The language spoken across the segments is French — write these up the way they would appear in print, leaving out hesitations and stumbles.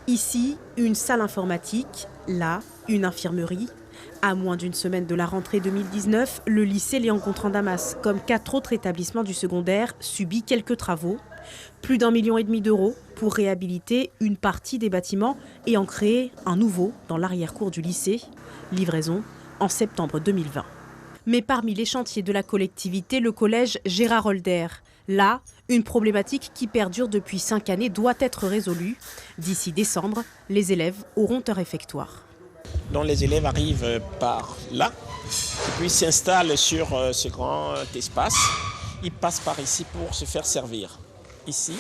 Ici, une salle informatique, là, une infirmerie. À moins d'une semaine de la rentrée 2019, le lycée Léon Gontran-Damas, comme 4 autres établissements du secondaire, subit quelques travaux. Plus d'1,5 million d'euros pour réhabiliter une partie des bâtiments et en créer un nouveau dans l'arrière-cour du lycée. Livraison en septembre 2020. Mais parmi les chantiers de la collectivité, le collège Gérard Holder. Là, une problématique qui perdure depuis 5 années doit être résolue. D'ici décembre, les élèves auront un réfectoire. Donc les élèves arrivent par là, puis s'installent sur ce grand espace. Ils passent par ici pour se faire servir. Ici,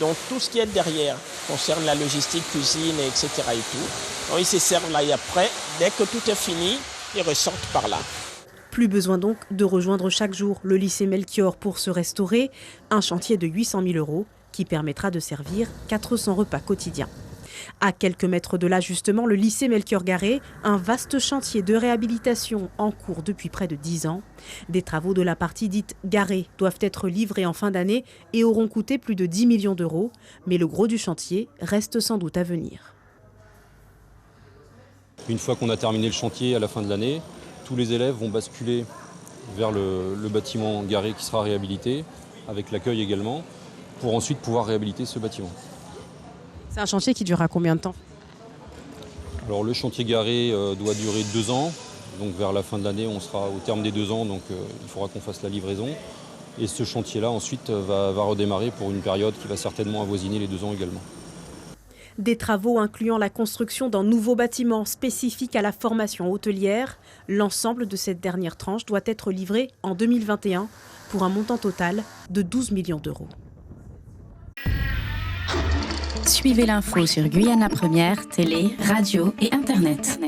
donc tout ce qui est derrière concerne la logistique, cuisine, etc. et tout. Donc ils se servent là et après, dès que tout est fini, ils ressortent par là. Plus besoin donc de rejoindre chaque jour le lycée Melchior pour se restaurer, un chantier de 800 000 € qui permettra de servir 400 repas quotidiens. À quelques mètres de là justement, le lycée Melchior-Garé, un vaste chantier de réhabilitation en cours depuis près de 10 ans. Des travaux de la partie dite Garé doivent être livrés en fin d'année et auront coûté plus de 10 millions d'euros. Mais le gros du chantier reste sans doute à venir. Une fois qu'on a terminé le chantier à la fin de l'année, tous les élèves vont basculer vers le bâtiment Garé qui sera réhabilité, avec l'accueil également, pour ensuite pouvoir réhabiliter ce bâtiment. C'est un chantier qui durera combien de temps ? Alors le chantier Garé doit durer 2 ans, donc vers la fin de l'année on sera au terme des 2 ans, donc il faudra qu'on fasse la livraison. Et ce chantier-là ensuite va redémarrer pour une période qui va certainement avoisiner les 2 ans également. Des travaux incluant la construction d'un nouveau bâtiment spécifique à la formation hôtelière. L'ensemble de cette dernière tranche doit être livré en 2021 pour un montant total de 12 millions d'euros. Suivez l'info sur Guyana Première, télé, radio et internet.